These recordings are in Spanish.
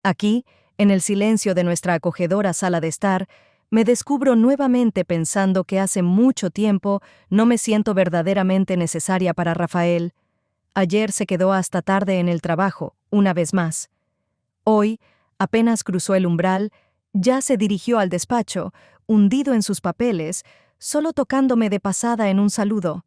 Aquí, en el silencio de nuestra acogedora sala de estar, me descubro nuevamente pensando que hace mucho tiempo no me siento verdaderamente necesaria para Rafael. Ayer se quedó hasta tarde en el trabajo, una vez más. Hoy, apenas cruzó el umbral, ya se dirigió al despacho, hundido en sus papeles, solo tocándome de pasada en un saludo.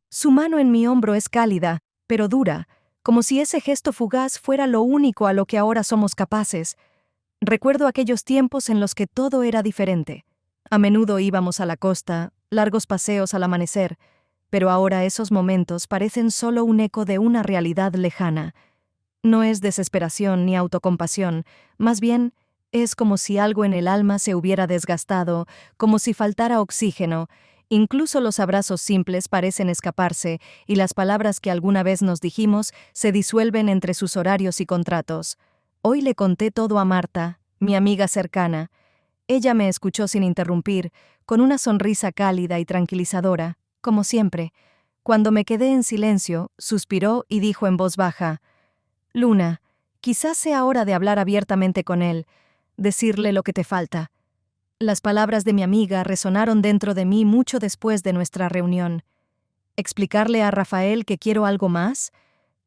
Su mano en mi hombro es cálida, pero dura, como si ese gesto fugaz fuera lo único a lo que ahora somos capaces. Recuerdo aquellos tiempos en los que todo era diferente. A menudo íbamos a la costa, largos paseos al amanecer, pero ahora esos momentos parecen solo un eco de una realidad lejana. No es desesperación ni autocompasión, más bien es como si algo en el alma se hubiera desgastado, como si faltara oxígeno. Incluso los abrazos simples parecen escaparse y las palabras que alguna vez nos dijimos se disuelven entre sus horarios y contratos. Hoy le conté todo a Marta, mi amiga cercana. Ella me escuchó sin interrumpir, con una sonrisa cálida y tranquilizadora, como siempre. Cuando me quedé en silencio, suspiró y dijo en voz baja: «Luna, quizás sea hora de hablar abiertamente con él, decirle lo que te falta». Las palabras de mi amiga resonaron dentro de mí mucho después de nuestra reunión. ¿Explicarle a Rafael que quiero algo más?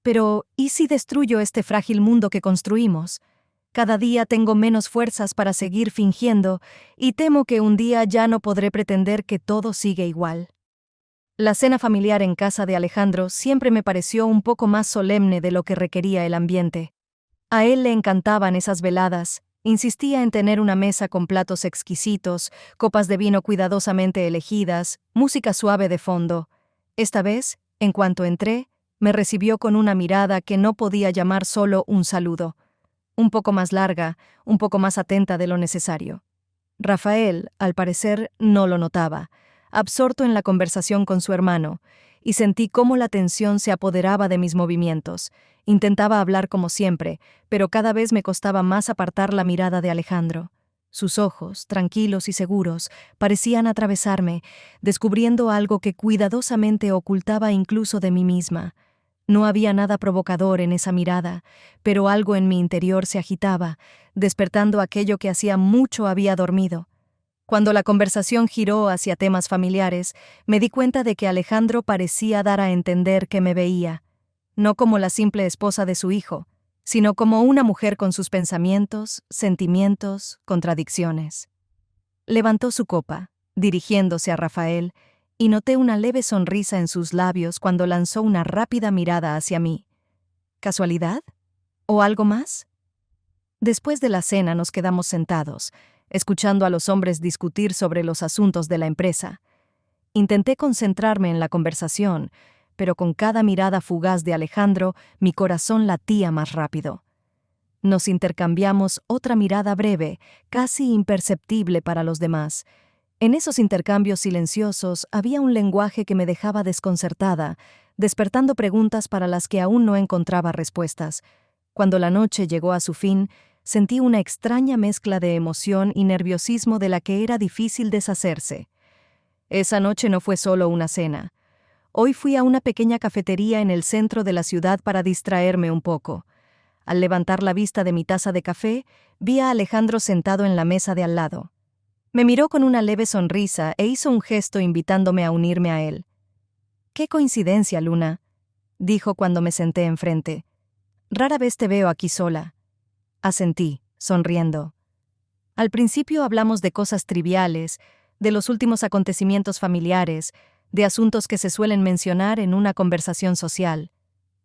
Pero, ¿y si destruyo este frágil mundo que construimos? Cada día tengo menos fuerzas para seguir fingiendo, y temo que un día ya no podré pretender que todo sigue igual. La cena familiar en casa de Alejandro siempre me pareció un poco más solemne de lo que requería el ambiente. A él le encantaban esas veladas, insistía en tener una mesa con platos exquisitos, copas de vino cuidadosamente elegidas, música suave de fondo. Esta vez, en cuanto entré, me recibió con una mirada que no podía llamar solo un saludo. Un poco más larga, un poco más atenta de lo necesario. Rafael, al parecer, no lo notaba, absorto en la conversación con su hermano, y sentí cómo la tensión se apoderaba de mis movimientos. Intentaba hablar como siempre, pero cada vez me costaba más apartar la mirada de Alejandro. Sus ojos, tranquilos y seguros, parecían atravesarme, descubriendo algo que cuidadosamente ocultaba incluso de mí misma. No había nada provocador en esa mirada, pero algo en mi interior se agitaba, despertando aquello que hacía mucho había dormido. Cuando la conversación giró hacia temas familiares, me di cuenta de que Alejandro parecía dar a entender que me veía, no como la simple esposa de su hijo, sino como una mujer con sus pensamientos, sentimientos, contradicciones. Levantó su copa, dirigiéndose a Rafael, y noté una leve sonrisa en sus labios cuando lanzó una rápida mirada hacia mí. ¿Casualidad? ¿O algo más? Después de la cena nos quedamos sentados, escuchando a los hombres discutir sobre los asuntos de la empresa. Intenté concentrarme en la conversación, pero con cada mirada fugaz de Alejandro, mi corazón latía más rápido. Nos intercambiamos otra mirada breve, casi imperceptible para los demás. En esos intercambios silenciosos había un lenguaje que me dejaba desconcertada, despertando preguntas para las que aún no encontraba respuestas. Cuando la noche llegó a su fin, sentí una extraña mezcla de emoción y nerviosismo de la que era difícil deshacerse. Esa noche no fue solo una cena. Hoy fui a una pequeña cafetería en el centro de la ciudad para distraerme un poco. Al levantar la vista de mi taza de café, vi a Alejandro sentado en la mesa de al lado. Me miró con una leve sonrisa e hizo un gesto invitándome a unirme a él. «Qué coincidencia, Luna», dijo cuando me senté enfrente. «Rara vez te veo aquí sola». Asentí, sonriendo. Al principio hablamos de cosas triviales, de los últimos acontecimientos familiares, de asuntos que se suelen mencionar en una conversación social.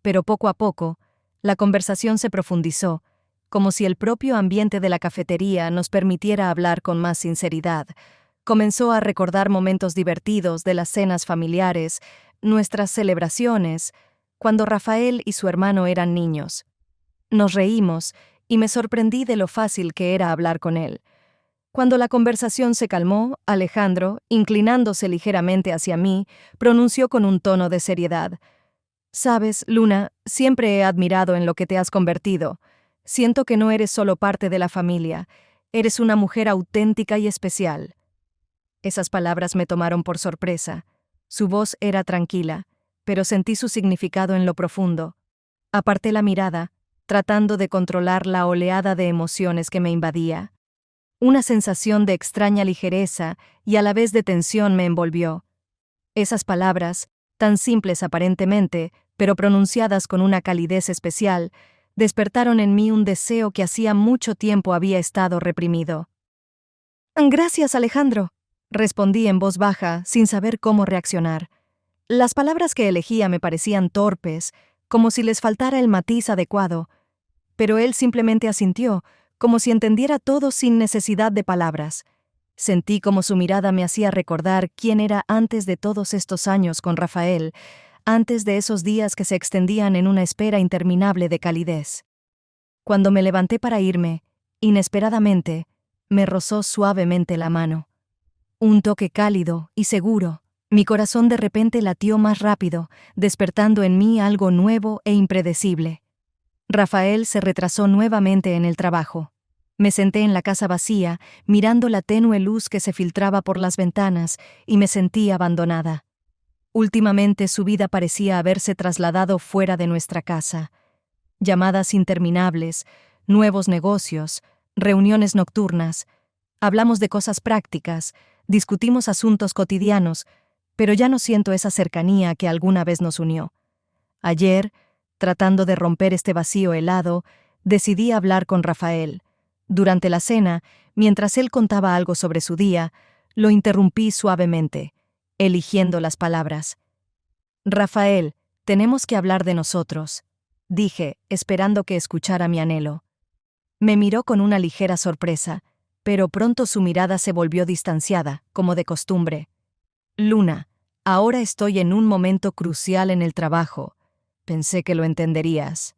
Pero poco a poco, la conversación se profundizó, como si el propio ambiente de la cafetería nos permitiera hablar con más sinceridad. Comenzó a recordar momentos divertidos de las cenas familiares, nuestras celebraciones, cuando Rafael y su hermano eran niños. Nos reímos y me sorprendí de lo fácil que era hablar con él. Cuando la conversación se calmó, Alejandro, inclinándose ligeramente hacia mí, pronunció con un tono de seriedad: «Sabes, Luna, siempre he admirado en lo que te has convertido. Siento que no eres solo parte de la familia, eres una mujer auténtica y especial». Esas palabras me tomaron por sorpresa. Su voz era tranquila, pero sentí su significado en lo profundo. Aparté la mirada, tratando de controlar la oleada de emociones que me invadía. Una sensación de extraña ligereza y a la vez de tensión me envolvió. Esas palabras, tan simples aparentemente, pero pronunciadas con una calidez especial, despertaron en mí un deseo que hacía mucho tiempo había estado reprimido. «Gracias, Alejandro», respondí en voz baja, sin saber cómo reaccionar. Las palabras que elegía me parecían torpes, como si les faltara el matiz adecuado, pero él simplemente asintió, como si entendiera todo sin necesidad de palabras. Sentí como su mirada me hacía recordar quién era antes de todos estos años con Rafael, antes de esos días que se extendían en una espera interminable de calidez. Cuando me levanté para irme, inesperadamente, me rozó suavemente la mano. Un toque cálido y seguro. Mi corazón de repente latió más rápido, despertando en mí algo nuevo e impredecible. Rafael se retrasó nuevamente en el trabajo. Me senté en la casa vacía, mirando la tenue luz que se filtraba por las ventanas, y me sentí abandonada. Últimamente su vida parecía haberse trasladado fuera de nuestra casa. Llamadas interminables, nuevos negocios, reuniones nocturnas. Hablamos de cosas prácticas, discutimos asuntos cotidianos, pero ya no siento esa cercanía que alguna vez nos unió. Ayer, tratando de romper este vacío helado, decidí hablar con Rafael. Durante la cena, mientras él contaba algo sobre su día, lo interrumpí suavemente, eligiendo las palabras. «Rafael, tenemos que hablar de nosotros», dije, esperando que escuchara mi anhelo. Me miró con una ligera sorpresa, pero pronto su mirada se volvió distanciada, como de costumbre. «Luna, ahora estoy en un momento crucial en el trabajo. Pensé que lo entenderías»,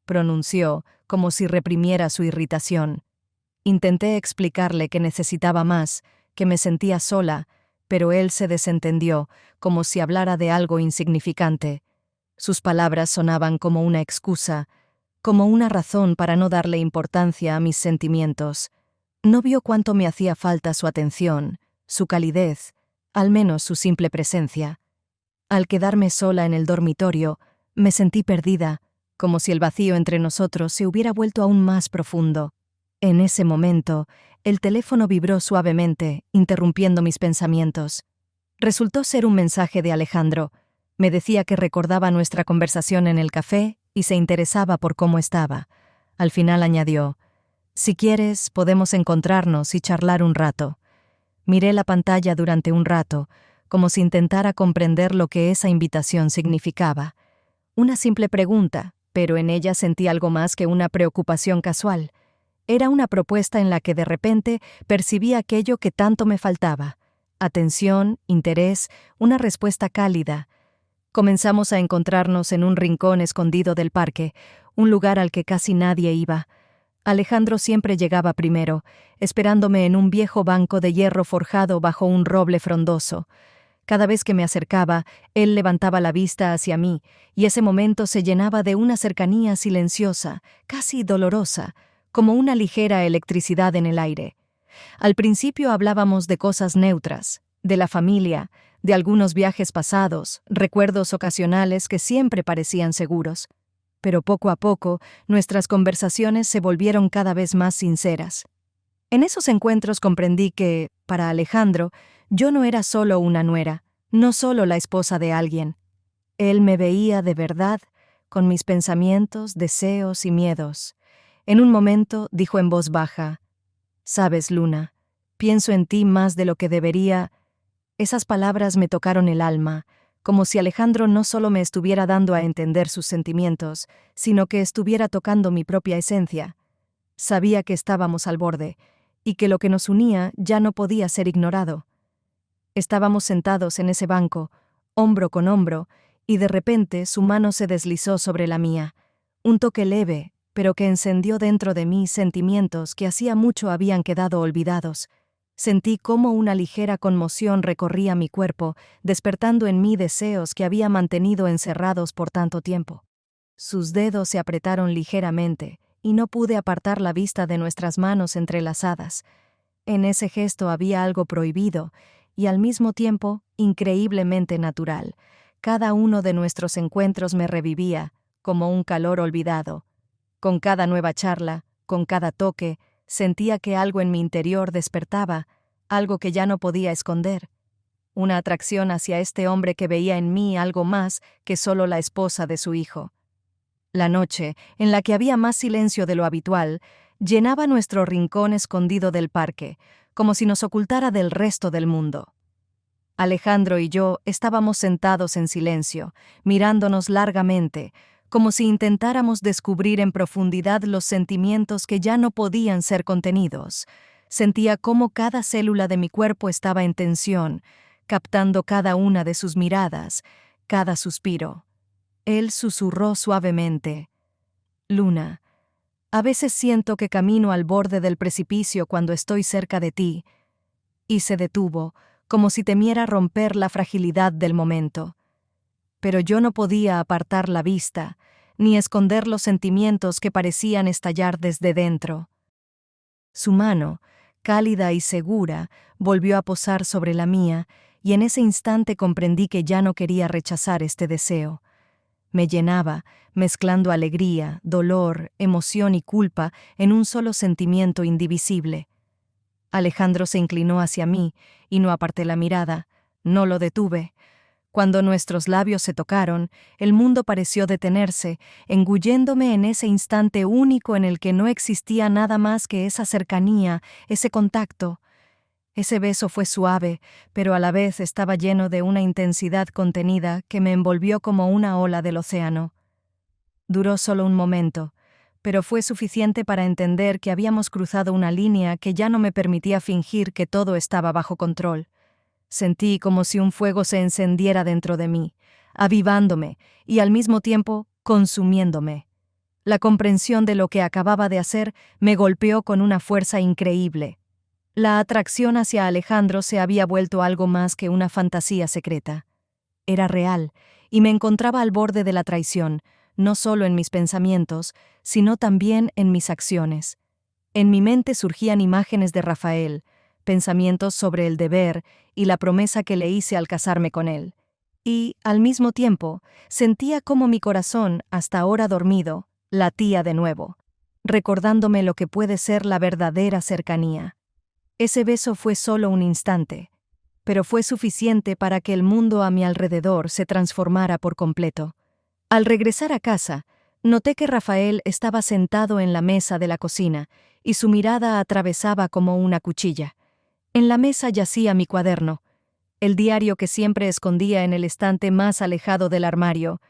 pronunció, como si reprimiera su irritación. Intenté explicarle que necesitaba más, que me sentía sola, pero él se desentendió, como si hablara de algo insignificante. Sus palabras sonaban como una excusa, como una razón para no darle importancia a mis sentimientos. No vio cuánto me hacía falta su atención, su calidez, al menos su simple presencia. Al quedarme sola en el dormitorio, me sentí perdida, como si el vacío entre nosotros se hubiera vuelto aún más profundo. En ese momento, el teléfono vibró suavemente, interrumpiendo mis pensamientos. Resultó ser un mensaje de Alejandro. Me decía que recordaba nuestra conversación en el café y se interesaba por cómo estaba. Al final añadió: «Si quieres, podemos encontrarnos y charlar un rato». Miré la pantalla durante un rato, como si intentara comprender lo que esa invitación significaba. Una simple pregunta, pero en ella sentí algo más que una preocupación casual. Era una propuesta en la que de repente percibí aquello que tanto me faltaba: atención, interés, una respuesta cálida. Comenzamos a encontrarnos en un rincón escondido del parque, un lugar al que casi nadie iba. Alejandro siempre llegaba primero, esperándome en un viejo banco de hierro forjado bajo un roble frondoso. Cada vez que me acercaba, él levantaba la vista hacia mí, y ese momento se llenaba de una cercanía silenciosa, casi dolorosa, como una ligera electricidad en el aire. Al principio hablábamos de cosas neutras, de la familia, de algunos viajes pasados, recuerdos ocasionales que siempre parecían seguros. Pero poco a poco, nuestras conversaciones se volvieron cada vez más sinceras. En esos encuentros comprendí que, para Alejandro, yo no era solo una nuera, no solo la esposa de alguien. Él me veía de verdad, con mis pensamientos, deseos y miedos. En un momento dijo en voz baja: «Sabes, Luna, pienso en ti más de lo que debería». Esas palabras me tocaron el alma, como si Alejandro no solo me estuviera dando a entender sus sentimientos, sino que estuviera tocando mi propia esencia. Sabía que estábamos al borde, y que lo que nos unía ya no podía ser ignorado. Estábamos sentados en ese banco, hombro con hombro, y de repente su mano se deslizó sobre la mía. Un toque leve, pero que encendió dentro de mí sentimientos que hacía mucho habían quedado olvidados. Sentí cómo una ligera conmoción recorría mi cuerpo, despertando en mí deseos que había mantenido encerrados por tanto tiempo. Sus dedos se apretaron ligeramente, y no pude apartar la vista de nuestras manos entrelazadas. En ese gesto había algo prohibido, y al mismo tiempo increíblemente natural. Cada uno de nuestros encuentros me revivía, como un calor olvidado. Con cada nueva charla, con cada toque, sentía que algo en mi interior despertaba, algo que ya no podía esconder. Una atracción hacia este hombre que veía en mí algo más que solo la esposa de su hijo. La noche, en la que había más silencio de lo habitual, llenaba nuestro rincón escondido del parque, como si nos ocultara del resto del mundo. Alejandro y yo estábamos sentados en silencio, mirándonos largamente, como si intentáramos descubrir en profundidad los sentimientos que ya no podían ser contenidos. Sentía cómo cada célula de mi cuerpo estaba en tensión, captando cada una de sus miradas, cada suspiro. Él susurró suavemente: «Luna, a veces siento que camino al borde del precipicio cuando estoy cerca de ti». Y se detuvo, como si temiera romper la fragilidad del momento. Pero yo no podía apartar la vista, ni esconder los sentimientos que parecían estallar desde dentro. Su mano, cálida y segura, volvió a posar sobre la mía, y en ese instante comprendí que ya no quería rechazar este deseo. Me llenaba, mezclando alegría, dolor, emoción y culpa en un solo sentimiento indivisible. Alejandro se inclinó hacia mí, y no aparté la mirada, no lo detuve. Cuando nuestros labios se tocaron, el mundo pareció detenerse, engulléndome en ese instante único en el que no existía nada más que esa cercanía, ese contacto. Ese beso fue suave, pero a la vez estaba lleno de una intensidad contenida que me envolvió como una ola del océano. Duró solo un momento, pero fue suficiente para entender que habíamos cruzado una línea que ya no me permitía fingir que todo estaba bajo control. Sentí como si un fuego se encendiera dentro de mí, avivándome y al mismo tiempo consumiéndome. La comprensión de lo que acababa de hacer me golpeó con una fuerza increíble. La atracción hacia Alejandro se había vuelto algo más que una fantasía secreta. Era real, y me encontraba al borde de la traición, no solo en mis pensamientos, sino también en mis acciones. En mi mente surgían imágenes de Rafael, pensamientos sobre el deber y la promesa que le hice al casarme con él. Y, al mismo tiempo, sentía cómo mi corazón, hasta ahora dormido, latía de nuevo, recordándome lo que puede ser la verdadera cercanía. Ese beso fue solo un instante, pero fue suficiente para que el mundo a mi alrededor se transformara por completo. Al regresar a casa, noté que Rafael estaba sentado en la mesa de la cocina y su mirada atravesaba como una cuchilla. En la mesa yacía mi cuaderno, el diario que siempre escondía en el estante más alejado del armario.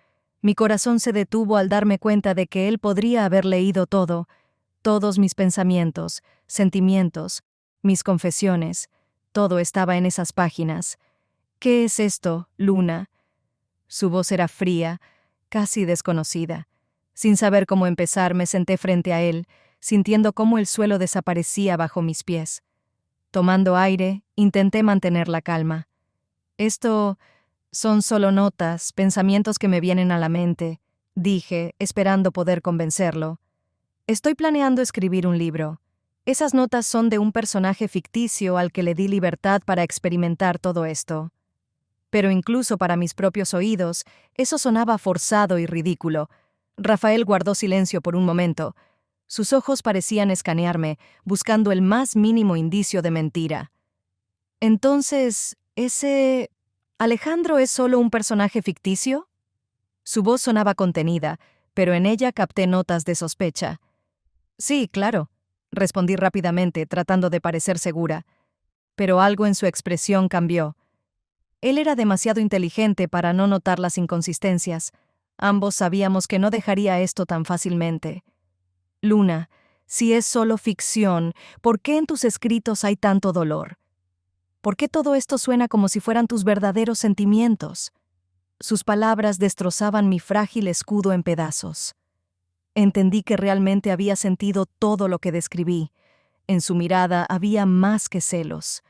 Mi corazón se detuvo al darme cuenta de que él podría haber leído todo, todos mis pensamientos, sentimientos, mis confesiones, todo estaba en esas páginas. «¿Qué es esto, Luna?». Su voz era fría, casi desconocida. Sin saber cómo empezar, me senté frente a él, sintiendo cómo el suelo desaparecía bajo mis pies. Tomando aire, intenté mantener la calma. «Esto son solo notas, pensamientos que me vienen a la mente», dije, esperando poder convencerlo. «Estoy planeando escribir un libro. Esas notas son de un personaje ficticio al que le di libertad para experimentar todo esto». Pero incluso para mis propios oídos, eso sonaba forzado y ridículo. Rafael guardó silencio por un momento. Sus ojos parecían escanearme, buscando el más mínimo indicio de mentira. «Entonces, ¿ese Alejandro es solo un personaje ficticio?». Su voz sonaba contenida, pero en ella capté notas de sospecha. «Sí, claro», respondí rápidamente, tratando de parecer segura. Pero algo en su expresión cambió. Él era demasiado inteligente para no notar las inconsistencias. Ambos sabíamos que no dejaría esto tan fácilmente. «Luna, si es solo ficción, ¿por qué en tus escritos hay tanto dolor? ¿Por qué todo esto suena como si fueran tus verdaderos sentimientos?». Sus palabras destrozaban mi frágil escudo en pedazos. Entendí que realmente había sentido todo lo que describí. En su mirada había más que celos.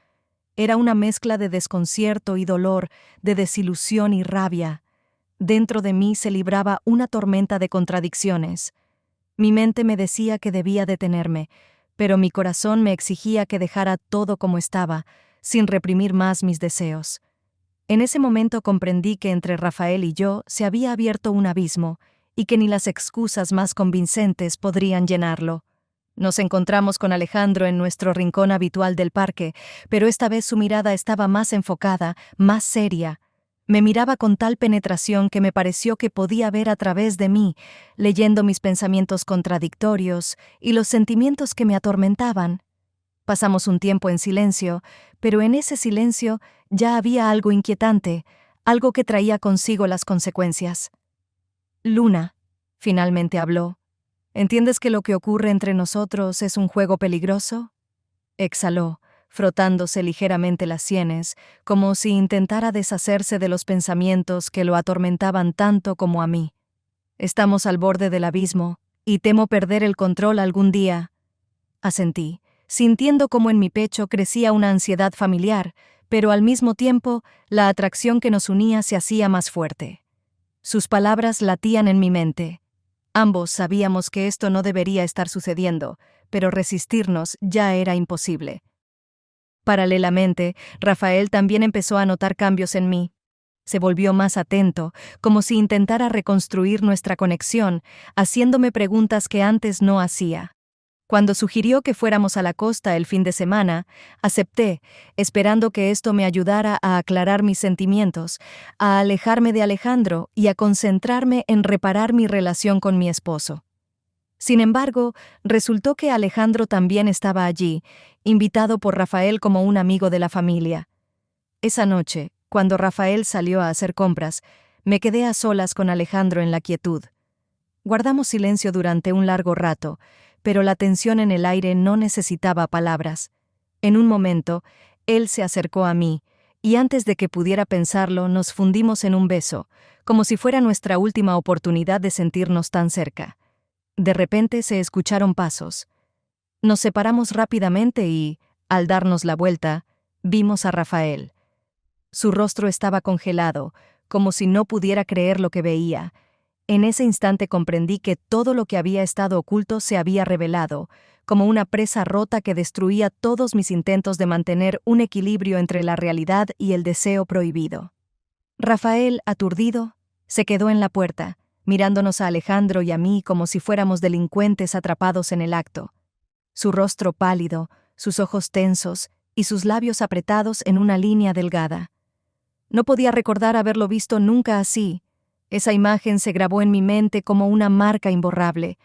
Era una mezcla de desconcierto y dolor, de desilusión y rabia. Dentro de mí se libraba una tormenta de contradicciones. Mi mente me decía que debía detenerme, pero mi corazón me exigía que dejara todo como estaba, sin reprimir más mis deseos. En ese momento comprendí que entre Rafael y yo se había abierto un abismo, y que ni las excusas más convincentes podrían llenarlo. Nos encontramos con Alejandro en nuestro rincón habitual del parque, pero esta vez su mirada estaba más enfocada, más seria. Me miraba con tal penetración que me pareció que podía ver a través de mí, leyendo mis pensamientos contradictorios y los sentimientos que me atormentaban. Pasamos un tiempo en silencio, pero en ese silencio ya había algo inquietante, algo que traía consigo las consecuencias. Luna, finalmente habló. ¿Entiendes que lo que ocurre entre nosotros es un juego peligroso? Exhaló, frotándose ligeramente las sienes, como si intentara deshacerse de los pensamientos que lo atormentaban tanto como a mí. Estamos al borde del abismo, y temo perder el control algún día. Asentí, sintiendo como en mi pecho crecía una ansiedad familiar, pero al mismo tiempo la atracción que nos unía se hacía más fuerte. Sus palabras latían en mi mente. Ambos sabíamos que esto no debería estar sucediendo, pero resistirnos ya era imposible. Paralelamente, Rafael también empezó a notar cambios en mí. Se volvió más atento, como si intentara reconstruir nuestra conexión, haciéndome preguntas que antes no hacía. Cuando sugirió que fuéramos a la costa el fin de semana, acepté, esperando que esto me ayudara a aclarar mis sentimientos, a alejarme de Alejandro y a concentrarme en reparar mi relación con mi esposo. Sin embargo, resultó que Alejandro también estaba allí, invitado por Rafael como un amigo de la familia. Esa noche, cuando Rafael salió a hacer compras, me quedé a solas con Alejandro en la quietud. Guardamos silencio durante un largo rato, pero la tensión en el aire no necesitaba palabras. En un momento, él se acercó a mí, y antes de que pudiera pensarlo, nos fundimos en un beso, como si fuera nuestra última oportunidad de sentirnos tan cerca. De repente se escucharon pasos. Nos separamos rápidamente y, al darnos la vuelta, vimos a Rafael. Su rostro estaba congelado, como si no pudiera creer lo que veía. En ese instante comprendí que todo lo que había estado oculto se había revelado, como una presa rota que destruía todos mis intentos de mantener un equilibrio entre la realidad y el deseo prohibido. Rafael, aturdido, se quedó en la puerta, mirándonos a Alejandro y a mí como si fuéramos delincuentes atrapados en el acto. Su rostro pálido, sus ojos tensos y sus labios apretados en una línea delgada. No podía recordar haberlo visto nunca así. Esa imagen se grabó en mi mente como una marca imborrable.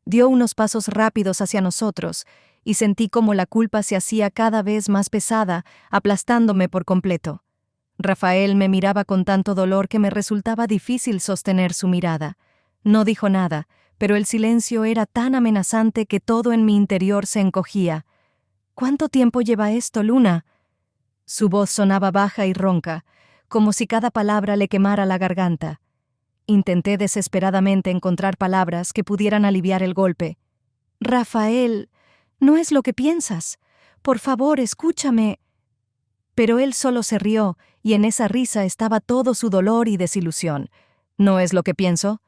Dio unos pasos rápidos hacia nosotros, y sentí como la culpa se hacía cada vez más pesada, aplastándome por completo. Rafael me miraba con tanto dolor que me resultaba difícil sostener su mirada. No dijo nada, pero el silencio era tan amenazante que todo en mi interior se encogía. ¿Cuánto tiempo lleva esto, Luna? Su voz sonaba baja y ronca, como si cada palabra le quemara la garganta. Intenté desesperadamente encontrar palabras que pudieran aliviar el golpe. Rafael, no es lo que piensas. Por favor, escúchame. Pero él solo se rió, y en esa risa estaba todo su dolor y desilusión. ¿No es lo que pienso?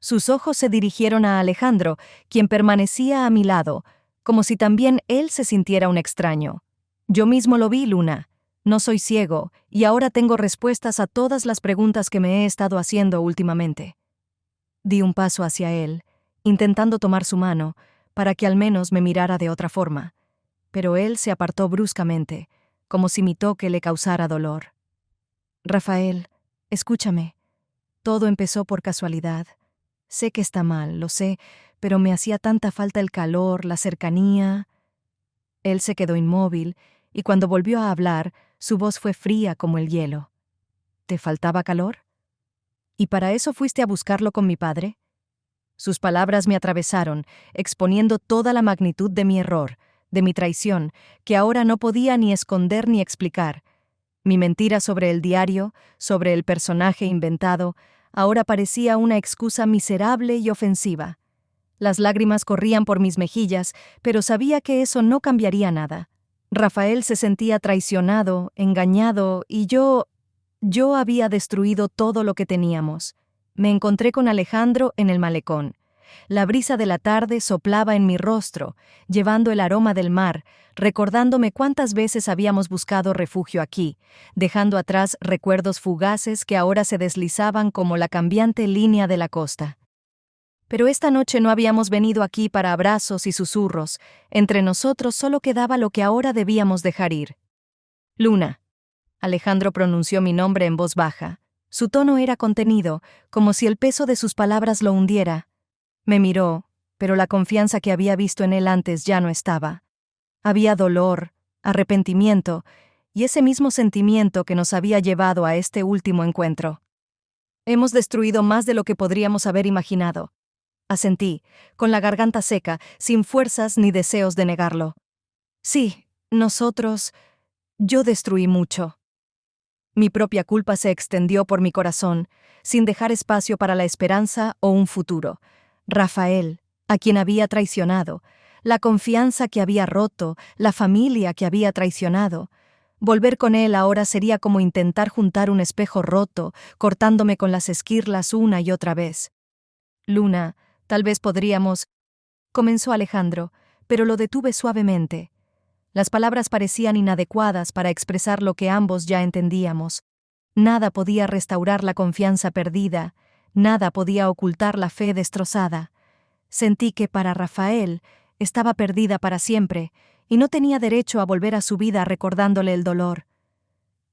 Sus ojos se dirigieron a Alejandro, quien permanecía a mi lado, como si también él se sintiera un extraño. Yo mismo lo vi, Luna. No soy ciego, y ahora tengo respuestas a todas las preguntas que me he estado haciendo últimamente. Di un paso hacia él, intentando tomar su mano, para que al menos me mirara de otra forma. Pero él se apartó bruscamente, como si mi toque le causara dolor. Rafael, escúchame. Todo empezó por casualidad. Sé que está mal, lo sé, pero me hacía tanta falta el calor, la cercanía. Él se quedó inmóvil, y cuando volvió a hablar, su voz fue fría como el hielo. ¿Te faltaba calor? ¿Y para eso fuiste a buscarlo con mi padre? Sus palabras me atravesaron, exponiendo toda la magnitud de mi error, de mi traición, que ahora no podía ni esconder ni explicar. Mi mentira sobre el diario, sobre el personaje inventado, ahora parecía una excusa miserable y ofensiva. Las lágrimas corrían por mis mejillas, pero sabía que eso no cambiaría nada. Rafael se sentía traicionado, engañado, y yo había destruido todo lo que teníamos. Me encontré con Alejandro en el malecón. La brisa de la tarde soplaba en mi rostro, llevando el aroma del mar, recordándome cuántas veces habíamos buscado refugio aquí, dejando atrás recuerdos fugaces que ahora se deslizaban como la cambiante línea de la costa. Pero esta noche no habíamos venido aquí para abrazos y susurros. Entre nosotros solo quedaba lo que ahora debíamos dejar ir. Luna. Alejandro pronunció mi nombre en voz baja. Su tono era contenido, como si el peso de sus palabras lo hundiera. Me miró, pero la confianza que había visto en él antes ya no estaba. Había dolor, arrepentimiento, y ese mismo sentimiento que nos había llevado a este último encuentro. Hemos destruido más de lo que podríamos haber imaginado. Asentí, con la garganta seca, sin fuerzas ni deseos de negarlo. Sí, nosotros... Yo destruí mucho. Mi propia culpa se extendió por mi corazón, sin dejar espacio para la esperanza o un futuro. Rafael, a quien había traicionado, la confianza que había roto, la familia que había traicionado. Volver con él ahora sería como intentar juntar un espejo roto, cortándome con las esquirlas una y otra vez. Luna, tal vez podríamos... Comenzó Alejandro, pero lo detuve suavemente. Las palabras parecían inadecuadas para expresar lo que ambos ya entendíamos. Nada podía restaurar la confianza perdida, nada podía ocultar la fe destrozada. Sentí que para Rafael estaba perdida para siempre, y no tenía derecho a volver a su vida recordándole el dolor.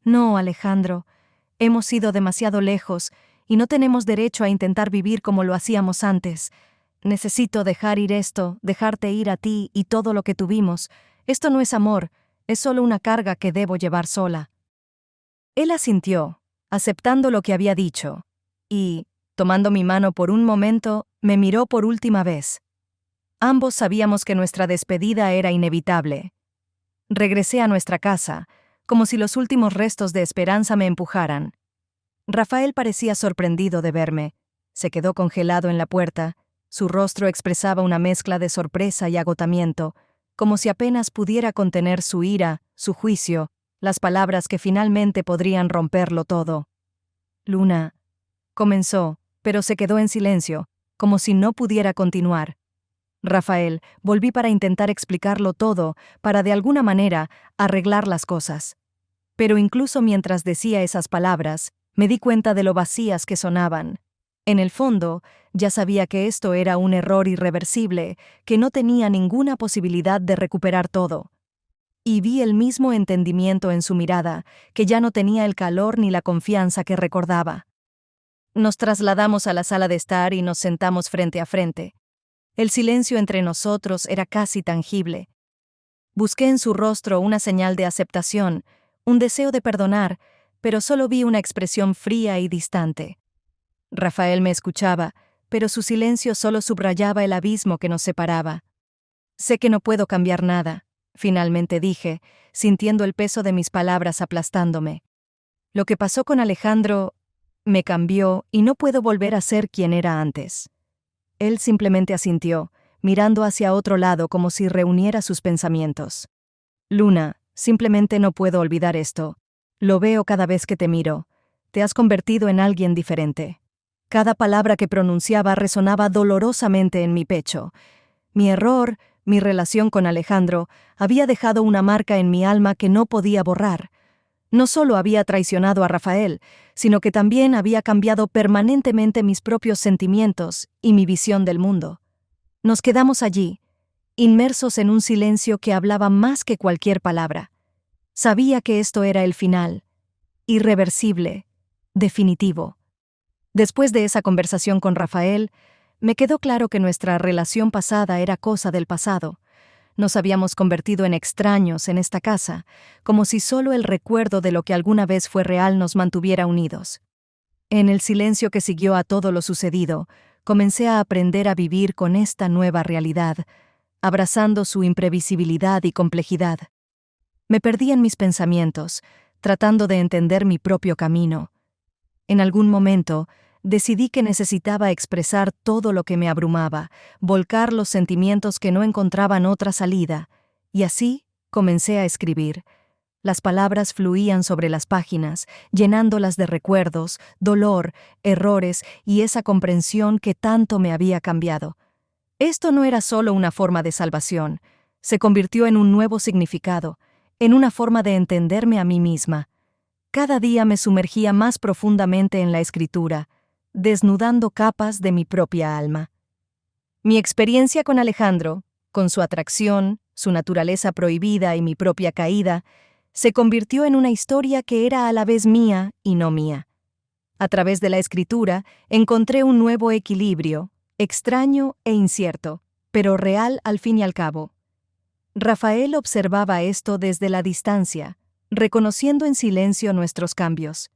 No, Alejandro, hemos ido demasiado lejos, y no tenemos derecho a intentar vivir como lo hacíamos antes. Necesito dejar ir esto, dejarte ir a ti y todo lo que tuvimos. Esto no es amor, es solo una carga que debo llevar sola. Él asintió, aceptando lo que había dicho, y, tomando mi mano por un momento, me miró por última vez. Ambos sabíamos que nuestra despedida era inevitable. Regresé a nuestra casa, como si los últimos restos de esperanza me empujaran. Rafael parecía sorprendido de verme. Se quedó congelado en la puerta. Su rostro expresaba una mezcla de sorpresa y agotamiento, como si apenas pudiera contener su ira, su juicio, las palabras que finalmente podrían romperlo todo. Luna, comenzó, pero se quedó en silencio, como si no pudiera continuar. Rafael, volví para intentar explicarlo todo, para de alguna manera arreglar las cosas. Pero incluso mientras decía esas palabras, me di cuenta de lo vacías que sonaban. En el fondo, ya sabía que esto era un error irreversible, que no tenía ninguna posibilidad de recuperar todo. Y vi el mismo entendimiento en su mirada, que ya no tenía el calor ni la confianza que recordaba. Nos trasladamos a la sala de estar y nos sentamos frente a frente. El silencio entre nosotros era casi tangible. Busqué en su rostro una señal de aceptación, un deseo de perdonar, pero solo vi una expresión fría y distante. Rafael me escuchaba, pero su silencio solo subrayaba el abismo que nos separaba. Sé que no puedo cambiar nada, finalmente dije, sintiendo el peso de mis palabras aplastándome. Lo que pasó con Alejandro me cambió y no puedo volver a ser quien era antes. Él simplemente asintió, mirando hacia otro lado como si reuniera sus pensamientos. Luna, simplemente no puedo olvidar esto. Lo veo cada vez que te miro. Te has convertido en alguien diferente. Cada palabra que pronunciaba resonaba dolorosamente en mi pecho. Mi error, mi relación con Alejandro, había dejado una marca en mi alma que no podía borrar. No solo había traicionado a Rafael, sino que también había cambiado permanentemente mis propios sentimientos y mi visión del mundo. Nos quedamos allí, inmersos en un silencio que hablaba más que cualquier palabra. Sabía que esto era el final, irreversible, definitivo. Después de esa conversación con Rafael, me quedó claro que nuestra relación pasada era cosa del pasado. Nos habíamos convertido en extraños en esta casa, como si solo el recuerdo de lo que alguna vez fue real nos mantuviera unidos. En el silencio que siguió a todo lo sucedido, comencé a aprender a vivir con esta nueva realidad, abrazando su imprevisibilidad y complejidad. Me perdí en mis pensamientos, tratando de entender mi propio camino. En algún momento, decidí que necesitaba expresar todo lo que me abrumaba, volcar los sentimientos que no encontraban otra salida, y así comencé a escribir. Las palabras fluían sobre las páginas, llenándolas de recuerdos, dolor, errores y esa comprensión que tanto me había cambiado. Esto no era solo una forma de salvación, se convirtió en un nuevo significado, en una forma de entenderme a mí misma. Cada día me sumergía más profundamente en la escritura, desnudando capas de mi propia alma. Mi experiencia con Alejandro, con su atracción, su naturaleza prohibida y mi propia caída, se convirtió en una historia que era a la vez mía y no mía. A través de la escritura encontré un nuevo equilibrio, extraño e incierto, pero real al fin y al cabo. Rafael observaba esto desde la distancia, reconociendo en silencio nuestros cambios.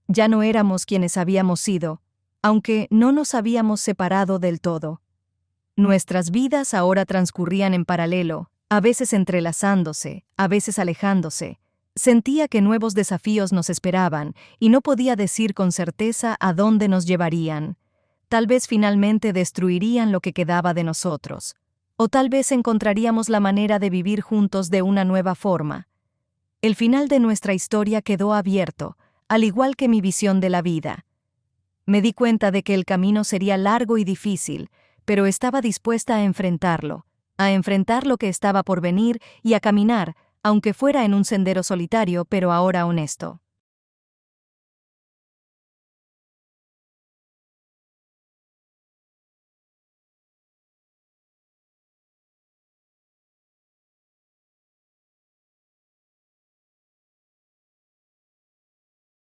Ya no éramos quienes habíamos sido, aunque no nos habíamos separado del todo. Nuestras vidas ahora transcurrían en paralelo, a veces entrelazándose, a veces alejándose. Sentía que nuevos desafíos nos esperaban y no podía decir con certeza a dónde nos llevarían. Tal vez finalmente destruirían lo que quedaba de nosotros. O tal vez encontraríamos la manera de vivir juntos de una nueva forma. El final de nuestra historia quedó abierto, al igual que mi visión de la vida. Me di cuenta de que el camino sería largo y difícil, pero estaba dispuesta a enfrentar lo que estaba por venir y a caminar, aunque fuera en un sendero solitario, pero ahora honesto.